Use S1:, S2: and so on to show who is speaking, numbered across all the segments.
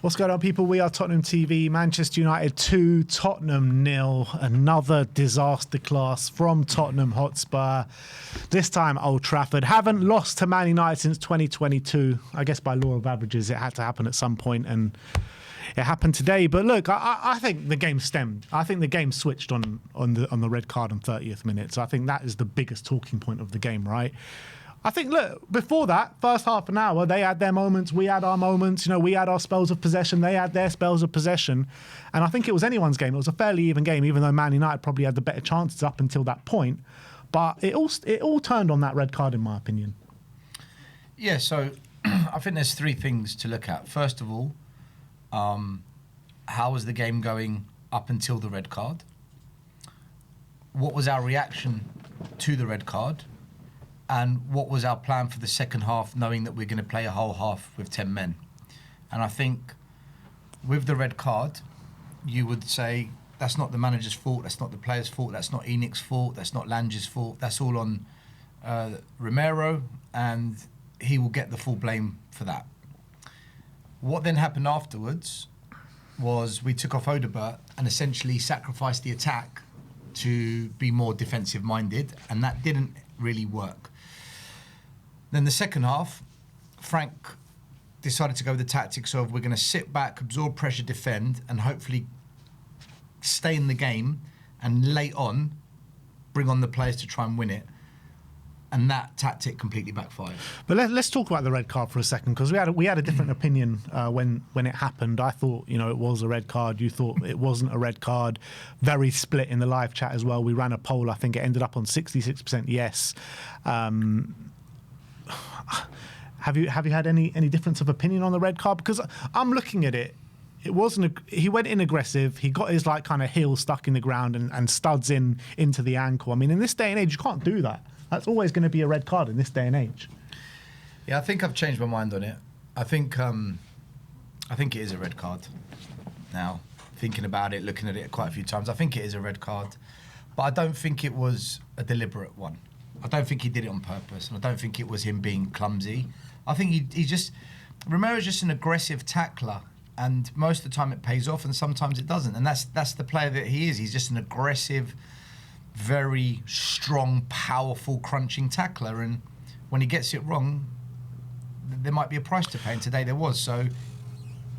S1: What's going on, people? We are Tottenham TV. Manchester United 2, Tottenham 0. Another disaster class from Tottenham Hotspur. This time Old Trafford. Haven't lost to Man United since 2022. I guess by law of averages, it had to happen at some point, and it happened today. But look, I think the game stemmed. I think the game switched on the red card on 30th minute. So I think that is the biggest talking point of the game, right? I think, look, before that, first half an hour, they had their moments, we had our moments, you know, we had our spells of possession, they had their spells of possession. And I think it was anyone's game. It was a fairly even game, even though Man United probably had the better chances up until that point. But it all turned on that red card, in my opinion.
S2: Yeah, so I think there's three things to look at. First of all, how was the game going up until the red card? What was our reaction to the red card? And what was our plan for the second half, knowing that we're going to play a whole half with 10 men? And I think with the red card, you would say that's not the manager's fault, that's not the player's fault, that's not Enoch's fault, that's not Lange's fault, that's all on Romero, and he will get the full blame for that. What then happened afterwards was we took off Odebert and essentially sacrificed the attack to be more defensive-minded, and that didn't really work. Then the second half, Frank decided to go with the tactics of we're going to sit back, absorb pressure, defend, and hopefully stay in the game, and late on, bring on the players to try and win it. And that tactic completely backfired.
S1: But let's talk about the red card for a second, because we had a different opinion when it happened. I thought, you know, it was a red card. You thought it wasn't a red card. Very split in the live chat as well. We ran a poll. I think it ended up on 66% yes. Have you had any difference of opinion on the red card? Because I'm looking at it. It wasn't. He went in aggressive. He got his like kind of heel stuck in the ground and studs into the ankle. I mean, in this day and age, you can't do that. That's always going to be a red card in this day and age.
S2: Yeah, I think I've changed my mind on it. I think it is a red card. Now, thinking about it, looking at it quite a few times, I think it is a red card. But I don't think it was a deliberate one. I don't think he did it on purpose, and I don't think it was him being clumsy. I think Romero's just an aggressive tackler, and most of the time it pays off, and sometimes it doesn't. And that's the player that he is. He's just an aggressive, very strong, powerful, crunching tackler, and when he gets it wrong, there might be a price to pay, and today there was. So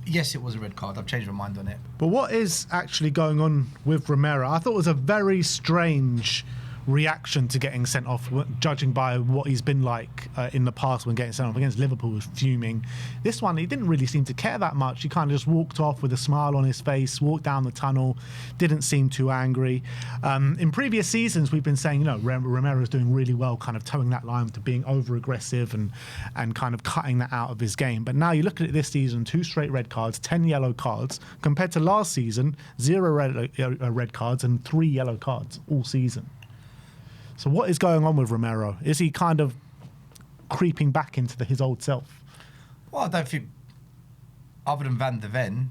S2: yes, it was a red card. I've changed my mind on it.
S1: But what is actually going on with Romero? I thought it was a very strange reaction to getting sent off, judging by what he's been like in the past when getting sent off. Against Liverpool, was fuming. This one, he didn't really seem to care that much. He kind of just walked off with a smile on his face, walked down the tunnel, didn't seem too angry. In previous seasons, we've been saying, you know, Romero's doing really well, kind of towing that line to being over-aggressive and kind of cutting that out of his game. But now you look at it this season, 2 straight red cards, 10 yellow cards, compared to last season, 0 red cards and 3 yellow cards all season. So what is going on with Romero? Is he kind of creeping back into his old self?
S2: Well, I don't think, other than Van der Ven,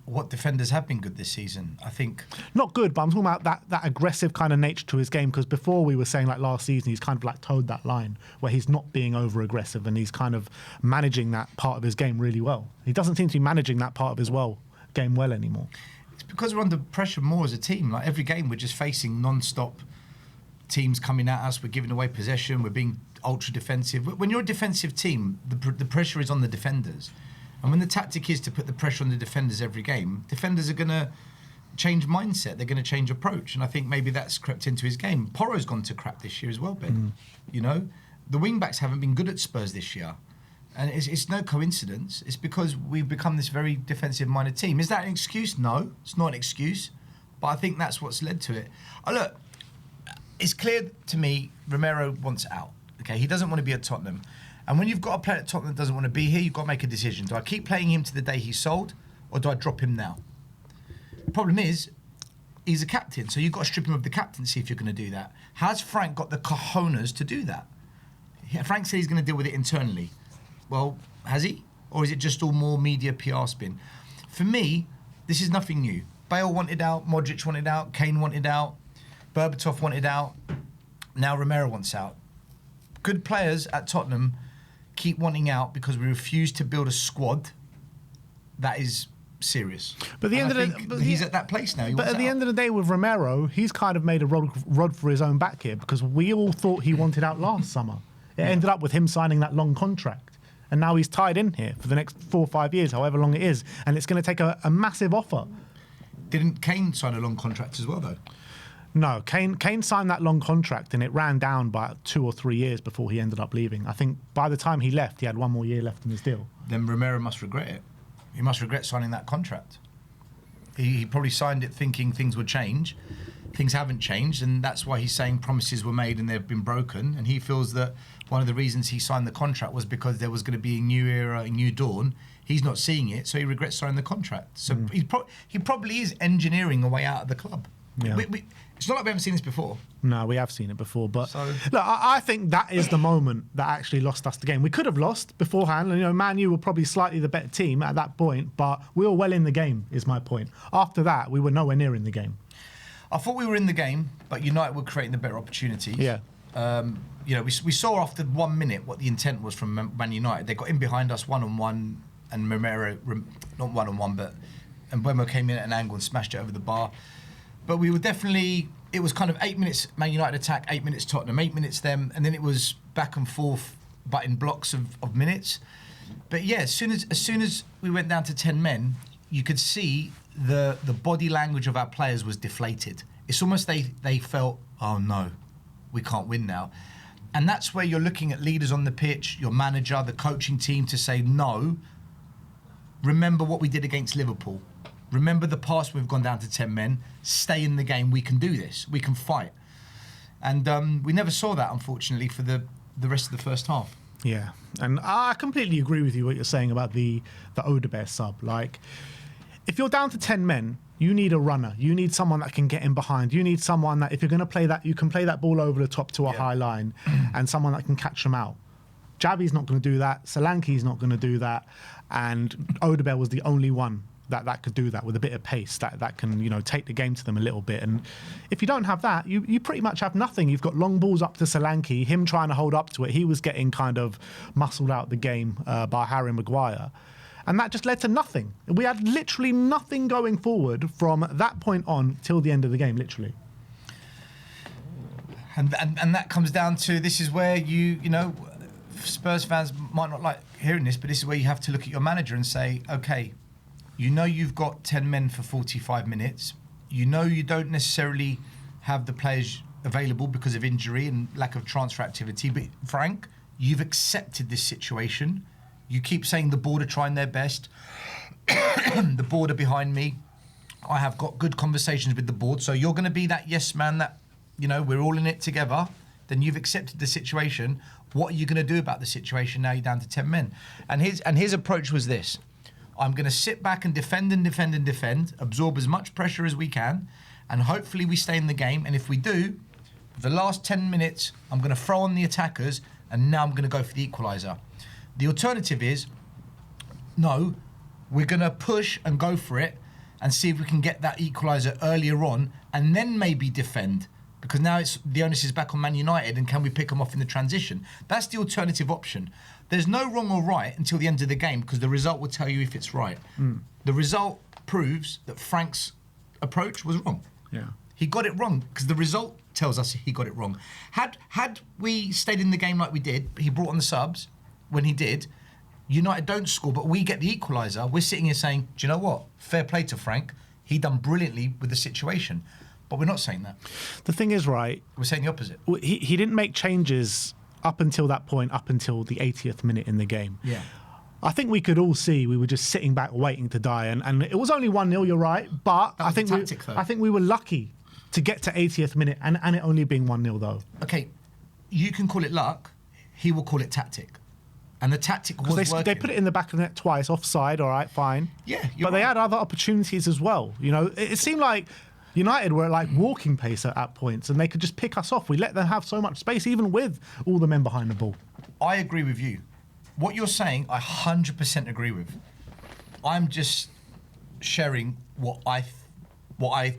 S2: what defenders have been good this season? I think
S1: not good, but I'm talking about that aggressive kind of nature to his game. Because before we were saying like last season, he's kind of like towed that line where he's not being over aggressive and he's kind of managing that part of his game really well. He doesn't seem to be managing that part of his game well anymore.
S2: It's because we're under pressure more as a team. Like every game, we're just facing non-stop teams coming at us. We're giving away possession. We're being ultra defensive. When you're a defensive team, the pressure is on the defenders. And when the tactic is to put the pressure on the defenders every game, defenders are going to change mindset. They're going to change approach. And I think maybe that's crept into his game. Porro's gone to crap this year as well, Ben. You know, the wing-backs haven't been good at Spurs this year. And it's no coincidence. It's because we've become this very defensive-minded team. Is that an excuse? No, it's not an excuse. But I think that's what's led to it. Look, it's clear to me Romero wants out. Okay, he doesn't want to be at Tottenham. And when you've got a player at Tottenham that doesn't want to be here, you've got to make a decision. Do I keep playing him to the day he's sold, or do I drop him now? The problem is, he's a captain, so you've got to strip him of the captaincy if you're going to do that. Has Frank got the cojones to do that? Frank said he's going to deal with it internally. Well, has he? Or is it just all more media PR spin? For me, this is nothing new. Bale wanted out, Modric wanted out, Kane wanted out, Berbatov wanted out, now Romero wants out. Good players at Tottenham keep wanting out because we refuse to build a squad that is serious.
S1: But at the end of
S2: he's at that place now.
S1: But at the end of the day, with Romero, he's kind of made a rod for his own back here, because we all thought he wanted out last summer. It ended up with him signing that long contract, and now he's tied in here for the next 4 or 5 years, however long it is, and it's going to take a massive offer.
S2: Didn't Kane sign a long contract as well, though?
S1: No, Kane signed that long contract, and it ran down by 2 or 3 years before he ended up leaving. I think by the time he left, he had 1 more year left in his deal.
S2: Then Romero must regret it. He must regret signing that contract. He probably signed it thinking things would change. Things haven't changed, and that's why he's saying promises were made and they've been broken. And he feels that one of the reasons he signed the contract was because there was going to be a new era, a new dawn. He's not seeing it, so he regrets signing the contract. So he probably is engineering a way out of the club.
S1: Yeah.
S2: It's not like we haven't seen this before.
S1: No, we have seen it before. But look, I think that is the moment that actually lost us the game. We could have lost beforehand. And, Man U were probably slightly the better team at that point, but we were well in the game, is my point. After that, we were nowhere near in the game.
S2: I thought we were in the game, but United were creating the better opportunities.
S1: Yeah.
S2: We saw after 1 minute what the intent was from Man United. They got in behind us one-on-one, and Romero, not one-on-one, but Mbeumo came in at an angle and smashed it over the bar. But we were definitely, it was kind of 8 minutes Man United attack, 8 minutes Tottenham, 8 minutes them, and then it was back and forth, but in blocks of minutes. But yeah, as soon as we went down to 10 men, you could see the body language of our players was deflated. It's almost they felt, oh no, we can't win now. And that's where you're looking at leaders on the pitch, your manager, the coaching team, to say, no, remember what we did against Liverpool. Remember the past, we've gone down to 10 men. Stay in the game. We can do this. We can fight. And we never saw that, unfortunately, for the rest of the first half.
S1: Yeah, and I completely agree with you what you're saying about the Odegaard sub. Like, if you're down to 10 men, you need a runner. You need someone that can get in behind. You need someone that, if you're going to play that, you can play that ball over the top to a high line, and someone that can catch them out. Javi's not going to do that. Solanke's not going to do that. And Odegaard was the only one that could do that with a bit of pace, that can, take the game to them a little bit. And if you don't have that, you pretty much have nothing. You've got long balls up to Solanke, him trying to hold up to it. He was getting kind of muscled out the game by Harry Maguire. And that just led to nothing. We had literally nothing going forward from that point on till the end of the game, literally.
S2: And that comes down to, this is where Spurs fans might not like hearing this, but this is where you have to look at your manager and say, okay, you've got 10 men for 45 minutes. You don't necessarily have the players available because of injury and lack of transfer activity. But Frank, you've accepted this situation. You keep saying the board are trying their best. The board are behind me. I have got good conversations with the board. So you're going to be that yes man that, we're all in it together. Then you've accepted the situation. What are you going to do about the situation now you're down to 10 men? And his approach was this. I'm going to sit back and defend, absorb as much pressure as we can, and hopefully we stay in the game. And if we do, for the last 10 minutes, I'm going to throw on the attackers, and now I'm going to go for the equaliser. The alternative is, no, we're going to push and go for it and see if we can get that equaliser earlier on, and then maybe defend. Because now the onus is back on Man United, and can we pick them off in the transition? That's the alternative option. There's no wrong or right until the end of the game, because the result will tell you if it's right. The result proves that Frank's approach was wrong.
S1: Yeah,
S2: he got it wrong because the result tells us he got it wrong. Had we stayed in the game like we did, he brought on the subs when he did. United don't score, but we get the equaliser. We're sitting here saying, do you know what? Fair play to Frank. He done brilliantly with the situation. But we're not saying that.
S1: The thing is, right,
S2: we're saying the opposite.
S1: He didn't make changes up until that point, up until the 80th minute in the game.
S2: Yeah.
S1: I think we could all see we were just sitting back waiting to die. And it was only 1-0, you're right. But I think we were lucky to get to 80th minute and it only being 1-0 though.
S2: Okay, you can call it luck. He will call it tactic. And the tactic was working.
S1: They put it in the back of the net twice, offside, all right, fine.
S2: Yeah,
S1: but they had other opportunities as well. It seemed like United were at like walking pace at points, and they could just pick us off. We let them have so much space, even with all the men behind the ball.
S2: I agree with you. What you're saying, I 100% agree with. I'm just sharing what I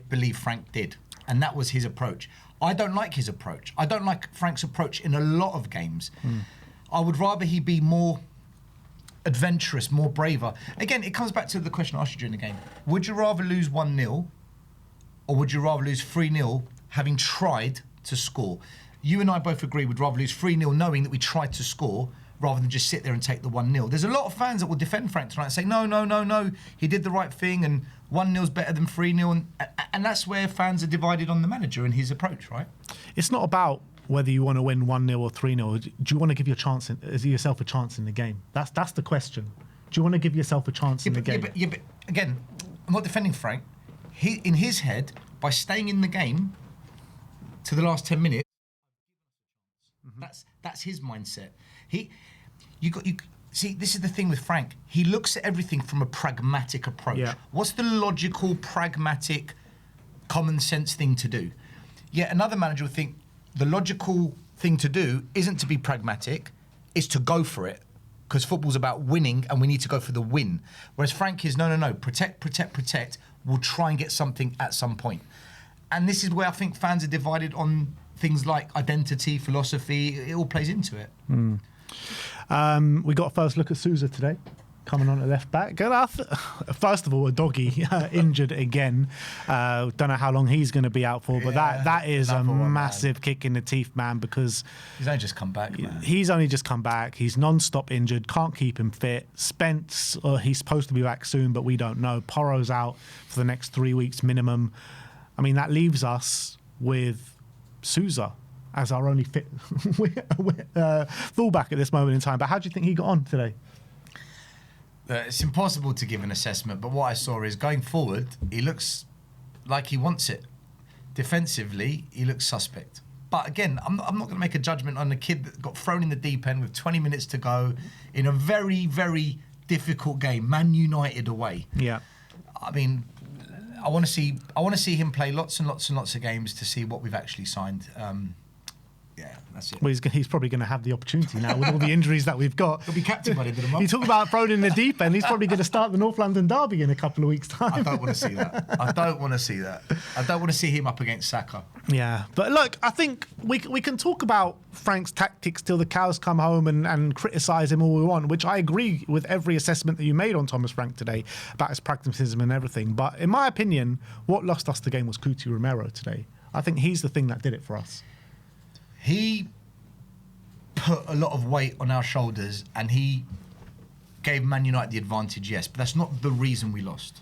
S2: believe Frank did, and that was his approach. I don't like his approach. I don't like Frank's approach in a lot of games. I would rather he be more adventurous, more braver. Again, it comes back to the question I asked you during the game. Would you rather lose 1-0 or would you rather lose 3-0 having tried to score? You and I both agree we'd rather lose 3-0 knowing that we tried to score rather than just sit there and take the 1-0. There's a lot of fans that will defend Frank tonight and say, no, he did the right thing and 1-0's better than 3-0. And that's where fans are divided on the manager and his approach, right?
S1: It's not about whether you want to win 1-0 or 3-0. Do you want to give yourself a chance in the game? That's the question. Do you want to give yourself a chance in the game?
S2: But again, I'm not defending Frank. In his head, by staying in the game to the last 10 minutes, that's his mindset. See, this is the thing with Frank. He looks at everything from a pragmatic approach.
S1: Yeah.
S2: What's the logical, pragmatic, common sense thing to do? Yet another manager will think the logical thing to do isn't to be pragmatic, it's to go for it. Because football's about winning and we need to go for the win. Whereas Frank is, no, protect. We'll try and get something at some point. And this is where I think fans are divided on things like identity, philosophy. It all plays into it.
S1: We got a first look at Sousa today, coming on at left back. First of all, a doggy injured again. Don't know how long he's going to be out for, but that is a massive kick in the teeth, man, because
S2: he's only just come back, man.
S1: He's only just come back. He's non-stop injured, can't keep him fit. Spence, he's supposed to be back soon, but we don't know. Porro's out for the next 3 weeks minimum. I mean, that leaves us with Sousa as our only fit fullback at this moment in time. But how do you think he got on today?
S2: It's impossible to give an assessment, but what I saw is going forward, he looks like he wants it. Defensively, he looks suspect. But again, I'm not going to make a judgment on the kid that got thrown in the deep end with 20 minutes to go in a very, very difficult game, Man United away.
S1: Yeah.
S2: I mean, I want to see him play lots and lots and lots of games to see what we've actually signed. Yeah, that's it.
S1: Well, he's probably going to have the opportunity now with all the injuries that we've got.
S2: He'll be captain by the end of the month.
S1: You talk about thrown in the deep end. He's probably going to start the North London derby in a couple of weeks' time.
S2: I don't want to see that. I don't want to see him up against Saka.
S1: Yeah, but look, I think we can talk about Frank's tactics till the cows come home and criticise him all we want, which I agree with every assessment that you made on Thomas Frank today about his pragmatism and everything. But in my opinion, what lost us the game was Cuti Romero today. I think he's the thing that did it for us.
S2: He put a lot of weight on our shoulders and he gave Man United the advantage, yes, but that's not the reason we lost.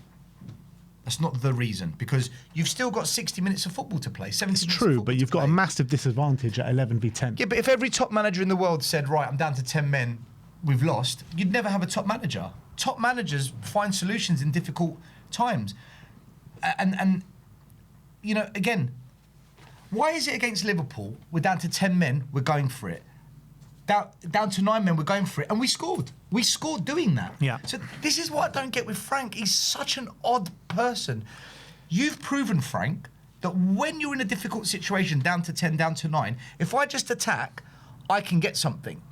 S2: That's not the reason, because you've still got 60 minutes of football to play, 70 minutes
S1: It's true, but you've got a massive disadvantage at 11v10.
S2: Yeah, but if every top manager in the world said, right, I'm down to 10 men, we've lost, you'd never have a top manager. Top managers find solutions in difficult times. And you know, again, why is it against Liverpool, we're down to 10 men, we're going for it? Down to 9 men, we're going for it. And we scored. We scored doing that.
S1: Yeah.
S2: So this is what I don't get with Frank. He's such an odd person. You've proven, Frank, that when you're in a difficult situation, down to 10, down to 9, if I just attack, I can get something.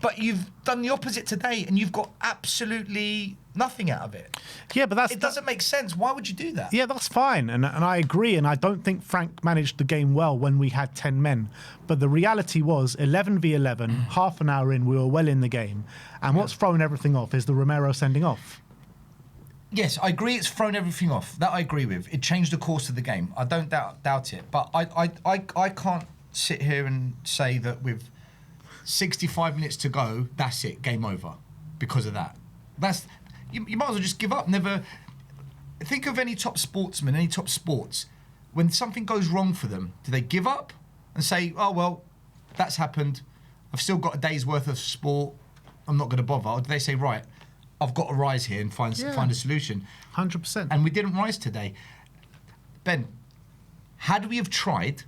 S2: But you've done the opposite today and you've got absolutely nothing out of it.
S1: Yeah, but
S2: it doesn't make sense. Why would you do that?
S1: Yeah, that's fine. And I agree. And I don't think Frank managed the game well when we had 10 men. But the reality was 11v11, half an hour in, we were well in the game. And what's thrown everything off is the Romero sending off.
S2: Yes, I agree it's thrown everything off. That I agree with. It changed the course of the game. I don't doubt it. But I can't sit here and say that with 65 minutes to go, that's it, game over, because of that. You might as well just give up. Never think of any top sportsman, any top sports. When something goes wrong for them, do they give up and say, "Oh well, that's happened. I've still got a day's worth of sport. I'm not going to bother"? Or do they say, "Right, I've got to rise here and find a solution"?
S1: 100%.
S2: And we didn't rise today. Ben, had we have tried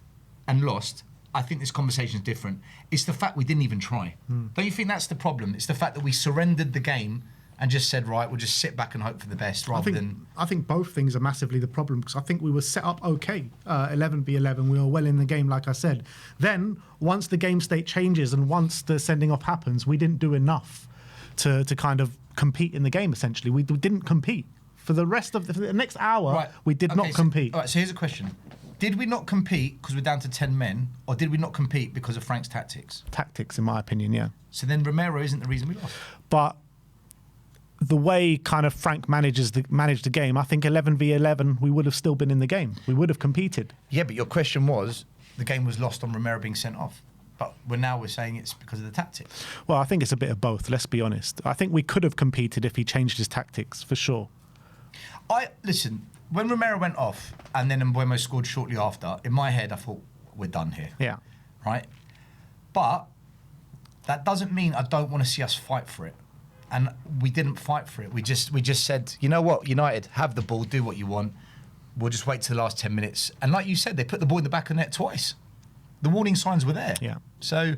S2: and lost, I think this conversation is different. It's the fact we didn't even try. Don't you think that's the problem? It's the fact that we surrendered the game and just said, right, we'll just sit back and hope for the best rather than...
S1: I think both things are massively the problem, because I think we were set up okay. 11v11, we were well in the game, like I said. Then, once the game state changes and once the sending off happens, we didn't do enough to kind of compete in the game, essentially. We didn't compete. For the rest of the next hour, we did not compete.
S2: All right, so here's a question. Did we not compete because we're down to 10 men, or did we not compete because of Frank's tactics?
S1: Tactics, in my opinion, yeah.
S2: So then Romero isn't the reason we lost.
S1: But the way kind of Frank managed the game, I think 11v11, we would have still been in the game. We would have competed.
S2: Yeah, but your question was, the game was lost on Romero being sent off. But we're saying it's because of the tactics.
S1: Well, I think it's a bit of both, let's be honest. I think we could have competed if he changed his tactics, for sure.
S2: Listen, when Romero went off and then Mbeumo scored shortly after, in my head I thought, we're done here.
S1: Yeah.
S2: Right? But that doesn't mean I don't want to see us fight for it. And we didn't fight for it. We just said, you know what, United, have the ball, do what you want. We'll just wait till the last 10 minutes. And like you said, they put the ball in the back of the net twice. The warning signs were there.
S1: Yeah.
S2: So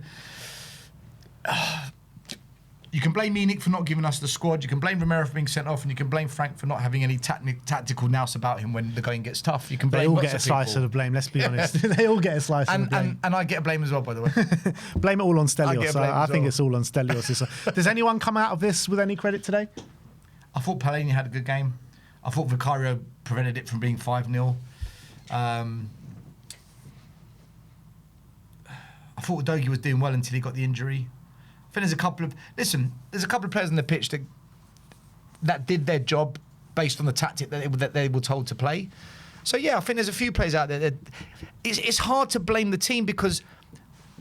S2: you can blame Munich for not giving us the squad. You can blame Romero for being sent off, and you can blame Frank for not having any tactical nous about him when the going gets tough. You can blame.
S1: They all get a slice of the blame. Let's be honest. They all get a slice of the blame.
S2: And I get a blame as well, by the way.
S1: Blame it all on Stelios. I think it's all on Stelios. Does anyone come out of this with any credit today?
S2: I thought Palani had a good game. I thought Vicario prevented it from being 5-0. I thought Udogie was doing well until he got the injury. I think there's a couple of players on the pitch that did their job based on the tactic that they were told to play. So yeah, I think there's a few players out there that it's hard to blame the team, because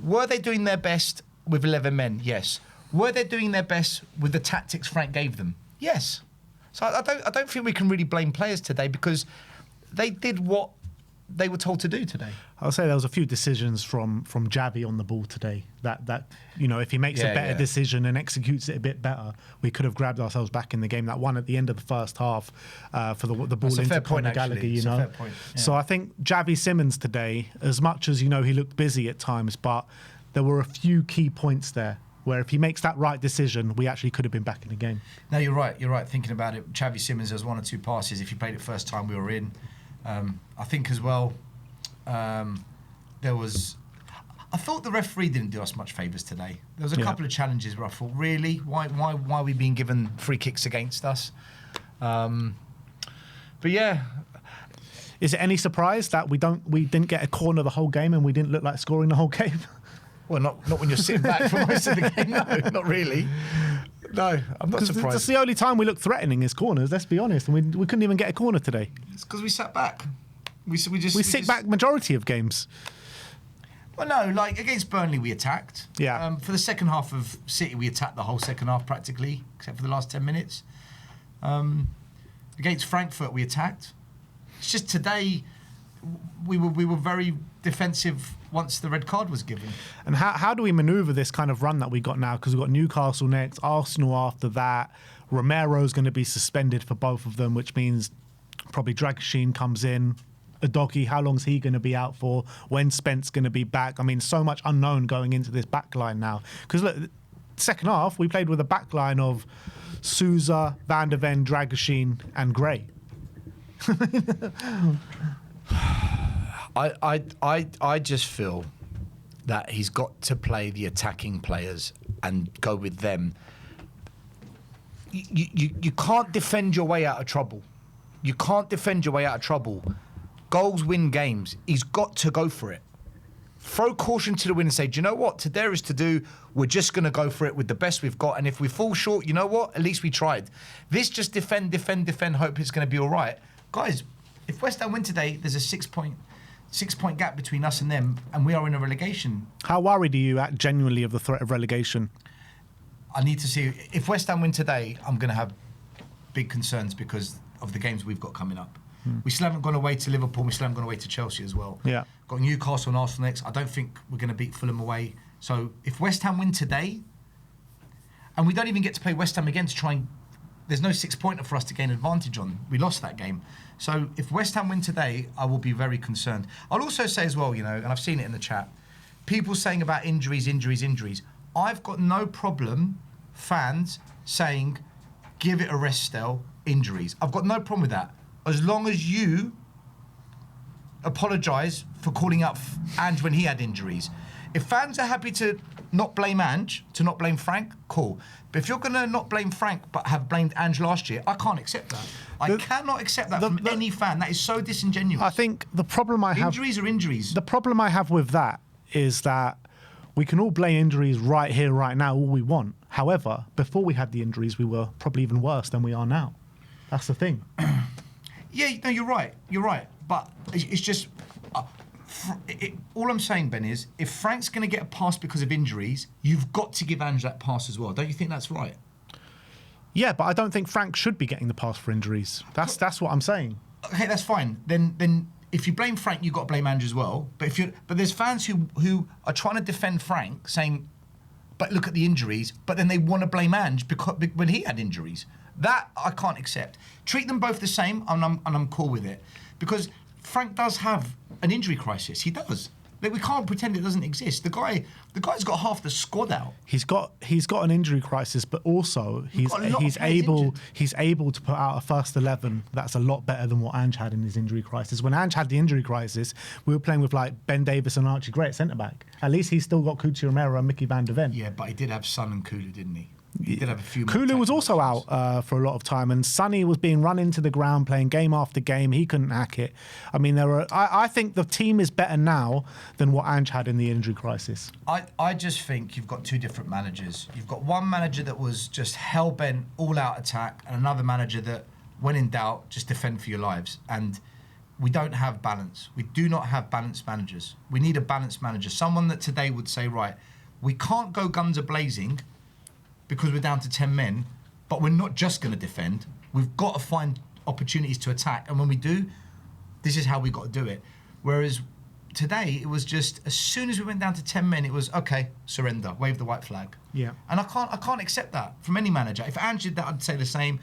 S2: were they doing their best with 11 men? Yes. Were they doing their best with the tactics Frank gave them? Yes. So I don't think we can really blame players today, because they did what they were told to do today.
S1: I'll say there was a few decisions from Javi on the ball today that if he makes a better decision and executes it a bit better, we could have grabbed ourselves back in the game. That one at the end of the first half for the ball into Conor Gallagher,
S2: Fair point, yeah.
S1: So I think Javi Simmons today, as much as he looked busy at times, but there were a few key points there where if he makes that right decision, we actually could have been back in the game.
S2: No, you're right. Thinking about it, Xavi Simmons has 1 or 2 passes. If he played it first time, we were in. I think as well, I thought the referee didn't do us much favours today. There was a couple of challenges where I thought, really, why are we being given free kicks against us? But yeah.
S1: Is it any surprise that we didn't get a corner the whole game and we didn't look like scoring the whole game?
S2: Well, not when you're sitting back for most of the game. No, not really. No, I'm not surprised.
S1: That's the only time we look threatening is corners. Let's be honest, and we couldn't even get a corner today.
S2: It's because we sat back. We
S1: sit back majority of games.
S2: Well, no, like against Burnley we attacked.
S1: Yeah.
S2: For the second half of City, we attacked the whole second half practically, except for the last 10 minutes. Against Frankfurt, we attacked. It's just today we were very defensive once the red card was given.
S1: And how do we manoeuvre this kind of run that we got now? Because we've got Newcastle next, Arsenal after that. Romero's going to be suspended for both of them, which means probably Dragusin comes in. Udogie, how long's he going to be out for? When Spence going to be back? I mean, so much unknown going into this back line now. Because look, second half, we played with a back line of Sousa, Van der Ven, Dragusin and Gray.
S2: I just feel that he's got to play the attacking players and go with them. You can't defend your way out of trouble. You can't defend your way out of trouble. Goals win games. He's got to go for it. Throw caution to the wind and say, do you know what? Today is to do. We're just going to go for it with the best we've got. And if we fall short, you know what? At least we tried. This just defend, hope it's going to be all right. Guys, if West Ham win today, there's a six point gap between us and them, and we are in a relegation.
S1: How worried are you genuinely of the threat of relegation?
S2: I need to see. If West Ham win today, I'm going to have big concerns because of the games we've got coming up. We still haven't gone away to Liverpool. We still haven't gone away to Chelsea as well.
S1: Yeah.
S2: Got Newcastle and Arsenal next. I don't think we're going to beat Fulham away. So if West Ham win today, and we don't even get to play West Ham again to try and... There's no 6-pointer for us to gain advantage on. We lost that game. So if West Ham win today, I will be very concerned. I'll also say as well, and I've seen it in the chat, people saying about injuries. I've got no problem, fans saying, give it a rest, Stel, injuries. I've got no problem with that. As long as you apologise for calling out Ange when he had injuries. If fans are happy to not blame Ange, to not blame Frank, cool. But if you're going to not blame Frank but have blamed Ange last year, I can't accept that. I cannot accept that from any fan. That is so disingenuous.
S1: I think the problem I have...
S2: Injuries are injuries.
S1: The problem I have with that is that we can all blame injuries right here, right now, all we want. However, before we had the injuries, we were probably even worse than we are now. That's the thing.
S2: Yeah, no, you're right. You're right. But it's just... all I'm saying, Ben, is if Frank's going to get a pass because of injuries, you've got to give Ange that pass as well. Don't you think that's right?
S1: Yeah, but I don't think Frank should be getting the pass for injuries. That's what I'm saying.
S2: Okay, that's fine. Then if you blame Frank, you've got to blame Ange as well. But there's fans who are trying to defend Frank, saying, but look at the injuries, but then they want to blame Ange because when he had injuries. That I can't accept. Treat them both the same, and I'm cool with it. Because Frank does have an injury crisis. He does. Like, we can't pretend it doesn't exist. The guy's got half the squad out.
S1: He's got an injury crisis, but also he's able to put out a first 11 that's a lot better than what Ange had in his injury crisis. When Ange had the injury crisis, we were playing with like Ben Davis and Archie Gray at centre back. At least he's still got Kuti Romero and Mickey van der Ven.
S2: Yeah, but he did have Son and Kulu, didn't he? He did have a few.
S1: Kulu was also out for a lot of time, and Sonny was being run into the ground playing game after game. He couldn't hack it. I mean, I think the team is better now than what Ange had in the injury crisis.
S2: I just think you've got two different managers. You've got one manager that was just hell-bent, all-out attack, and another manager that, when in doubt, just defend for your lives. And we don't have balance. We do not have balanced managers. We need a balanced manager. Someone that today would say, right, we can't go guns a-blazing because we're down to 10 men, but we're not just going to defend. We've got to find opportunities to attack. And when we do, this is how we got to do it. Whereas today, it was just, as soon as we went down to 10 men, it was, okay, surrender, wave the white flag.
S1: Yeah.
S2: And I can't accept that from any manager. If Ange did that, I'd say the same.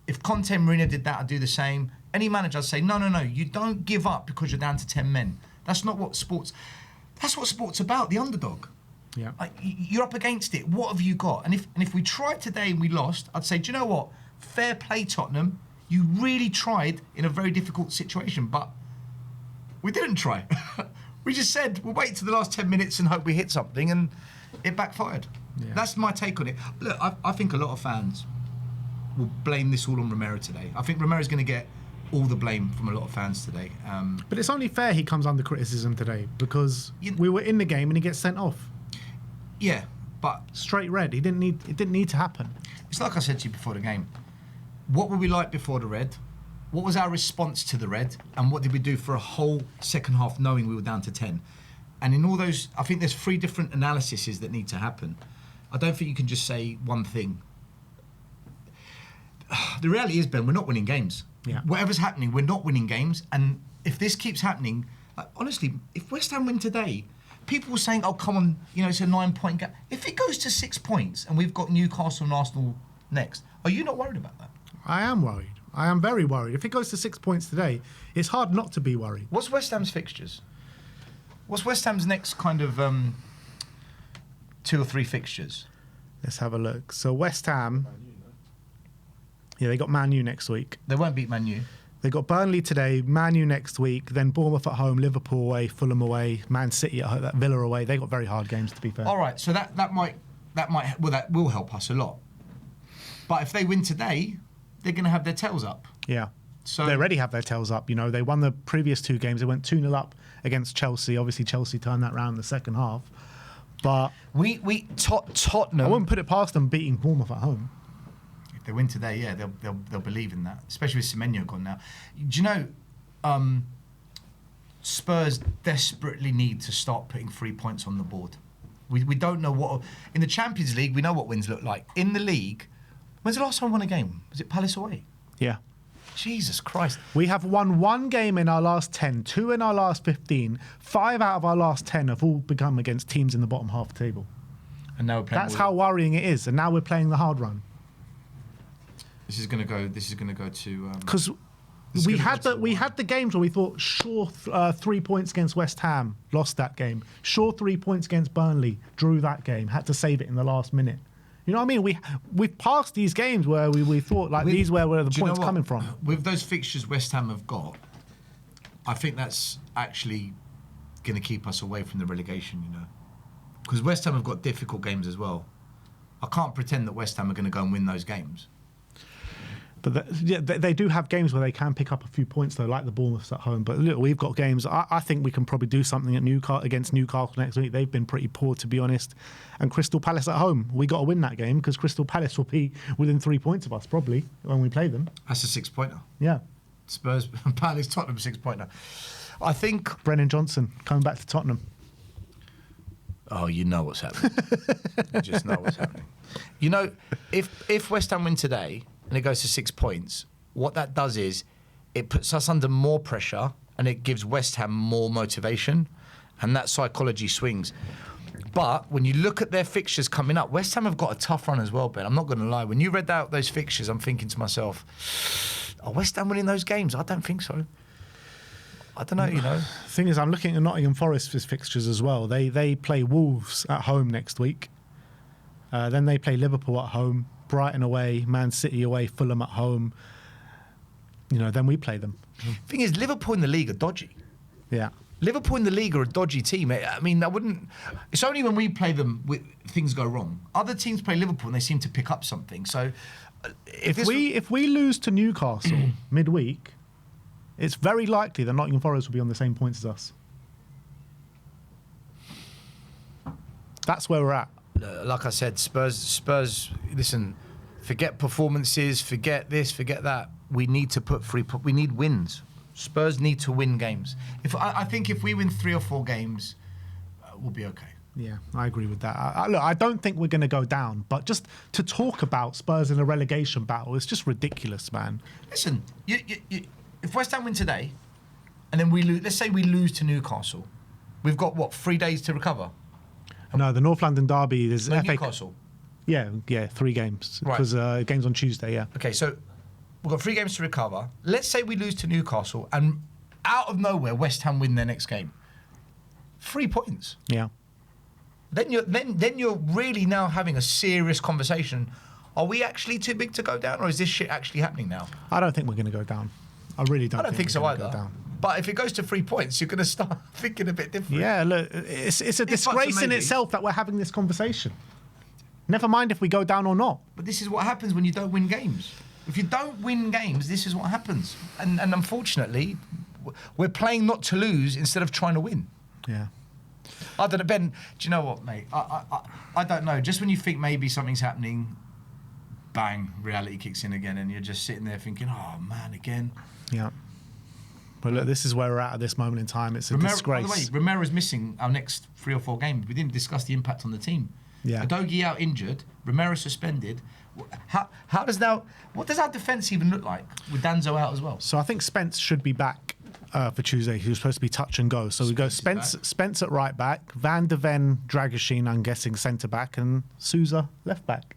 S2: If Conte and Mourinho did that, I'd do the same. Any manager, I'd say, no, you don't give up because you're down to 10 men. That's not what that's what sport's about, the underdog.
S1: Yeah.
S2: Like, you're up against it. What have you got? And if we tried today and we lost, I'd say, do you know what? Fair play, Tottenham. You really tried in a very difficult situation, but we didn't try. We just said, we'll wait to the last 10 minutes and hope we hit something, and it backfired. Yeah. That's my take on it. Look, I think a lot of fans will blame this all on Romero today. I think Romero's going to get all the blame from a lot of fans today.
S1: But it's only fair he comes under criticism today because we were in the game and he gets sent off.
S2: Yeah, but
S1: straight red. It didn't need to happen.
S2: It's like I said to you before the game. What were we like before the red? What was our response to the red? And what did we do for a whole second half knowing we were down to 10? And in all those, I think there's 3 different analyses that need to happen. I don't think you can just say one thing. The reality is, Ben, we're not winning games.
S1: Yeah.
S2: Whatever's happening, we're not winning games. And if this keeps happening, like, honestly, if West Ham win today, people were saying, oh, come on, it's a 9-point gap. If it goes to 6 points and we've got Newcastle and Arsenal next, are you not worried about that?
S1: I am worried. I am very worried. If it goes to 6 points today, it's hard not to be worried.
S2: What's West Ham's fixtures? What's West Ham's next kind of 2 or 3 fixtures?
S1: Let's have a look. So West Ham, yeah, they got Man U next week.
S2: They won't beat Man U.
S1: They got Burnley today, Man U next week, then Bournemouth at home, Liverpool away, Fulham away, Man City at home, Villa away. They got very hard games, to be fair.
S2: All right, so that will help us a lot. But if they win today, they're going to have their tails up.
S1: Yeah.
S2: So
S1: they already have their tails up. They won the previous 2 games. They went 2-0 up against Chelsea. Obviously, Chelsea turned that round in the second half. But
S2: Tottenham,
S1: I wouldn't put it past them beating Bournemouth at home.
S2: If they win today, yeah, they'll believe in that, especially with Semenyo gone now. Do you know, Spurs desperately need to start putting 3 points on the board. We don't know what... In the Champions League, we know what wins look like. In the league, when's the last time we won a game? Was it Palace away?
S1: Yeah.
S2: Jesus Christ.
S1: We have won 1 game in our last 10, 2 in our last 15. 5 out of our last 10 have all become against teams in the bottom half of the table.
S2: And now we're playing...
S1: That's how worrying it is. And now we're playing the hard run.
S2: This is going to go to...
S1: Because we had the games where we thought, sure, 3 points against West Ham, lost that game. Sure, 3 points against Burnley, drew that game, had to save it in the last minute. You know what I mean? We've passed these games where we thought, like, these were where the points coming from.
S2: With those fixtures West Ham have got, I think that's actually going to keep us away from the relegation, Because West Ham have got difficult games as well. I can't pretend that West Ham are going to go and win those games.
S1: But they do have games where they can pick up a few points, though, like the Bournemouths at home. But look, we've got games. I think we can probably do something at against Newcastle next week. They've been pretty poor, to be honest. And Crystal Palace at home. We got to win that game because Crystal Palace will be within 3 points of us, probably, when we play them.
S2: That's a 6-pointer.
S1: Yeah.
S2: Spurs, Palace, Tottenham, 6-pointer. I think...
S1: Brennan Johnson coming back to Tottenham.
S2: Oh, you know what's happening. You just know what's happening. You know, if West Ham win today... and it goes to 6 points, what that does is it puts us under more pressure and it gives West Ham more motivation, and that psychology swings. But when you look at their fixtures coming up, West Ham have got a tough run as well, Ben. I'm not going to lie. When you read out those fixtures, I'm thinking to myself, are West Ham winning those games? I don't think so. I don't know, you know.
S1: The thing is, I'm looking at Nottingham Forest's fixtures as well. They play Wolves at home next week. Then they play Liverpool at home. Brighton away, Man City away, Fulham at home. You know, then we play them.
S2: Thing is, Liverpool in the league are dodgy.
S1: Yeah.
S2: Liverpool in the league are a dodgy team. I mean, I wouldn't... It's only when we play them things go wrong. Other teams play Liverpool and they seem to pick up something. So
S1: if we lose to Newcastle midweek, it's very likely that Nottingham Forest will be on the same points as us. That's where we're at.
S2: Like I said, Spurs. Listen, forget performances, forget this, forget that. We need to we need wins. Spurs need to win games. I think if we win 3 or 4 games, we'll be okay.
S1: Yeah, I agree with that. Look, I don't think we're going to go down, but just to talk about Spurs in a relegation battle, it's just ridiculous, man.
S2: Listen, if West Ham win today, and then we lose, let's say we lose to Newcastle, we've got what, 3 days to recover.
S1: No, the North London derby is FA.
S2: Newcastle.
S1: Yeah, 3 games
S2: Right.
S1: because games on Tuesday. Yeah.
S2: Okay, so we've got 3 games to recover. Let's say we lose to Newcastle, and out of nowhere, West Ham win their next game. 3 points.
S1: Yeah.
S2: Then you're really now having a serious conversation. Are we actually too big to go down, or is this shit actually happening now?
S1: I don't think we're going to go down. I really don't.
S2: I don't think so
S1: we're
S2: either.
S1: gonna go down.
S2: But if it goes to 3 points, you're going to start thinking a bit different.
S1: Yeah, look, it's a disgrace in
S2: maybe.
S1: itself that we're having this conversation. Never mind if we go down or not.
S2: But this is what happens when you don't win games. If you don't win games, this is what happens. And unfortunately, we're playing not to lose instead of trying to win.
S1: Yeah.
S2: I don't know, Ben. Do you know what, mate? I don't know. Just when you think maybe something's happening, bang, reality kicks in again, and you're just sitting there thinking, "Oh man, again."
S1: Yeah. But look, this is where we're at this moment in time. It's a disgrace.
S2: By the way, Romero's missing our next 3 or 4 games. We didn't discuss the impact on the team.
S1: Yeah.
S2: Udogie out injured, Romero suspended. What does our defence even look like with Danzo out as well?
S1: So I think Spence should be back for Tuesday. He was supposed to be touch and go. So we go Spence at right back, Van de Ven, Dragoshin, I'm guessing centre back, and Sousa left back.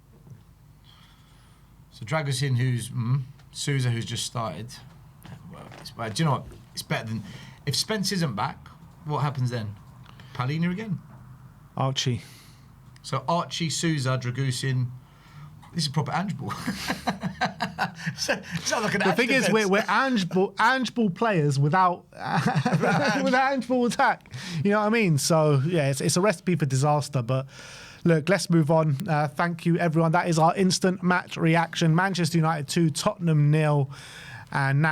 S2: So Dragoshin, Sousa, who's just started. Well, do you know what? It's better than if Spence isn't back. What happens then? Palhinha again.
S1: Archie.
S2: So Archie, Sousa, Dragoshin. This is proper Ange ball. Sounds like an
S1: The thing is, we're Ange ball players without Ange ball attack. You know what I mean? So yeah, it's a recipe for disaster. But look, let's move on. Thank you, everyone. That is our instant match reaction. Manchester United 2, Tottenham 0, and now.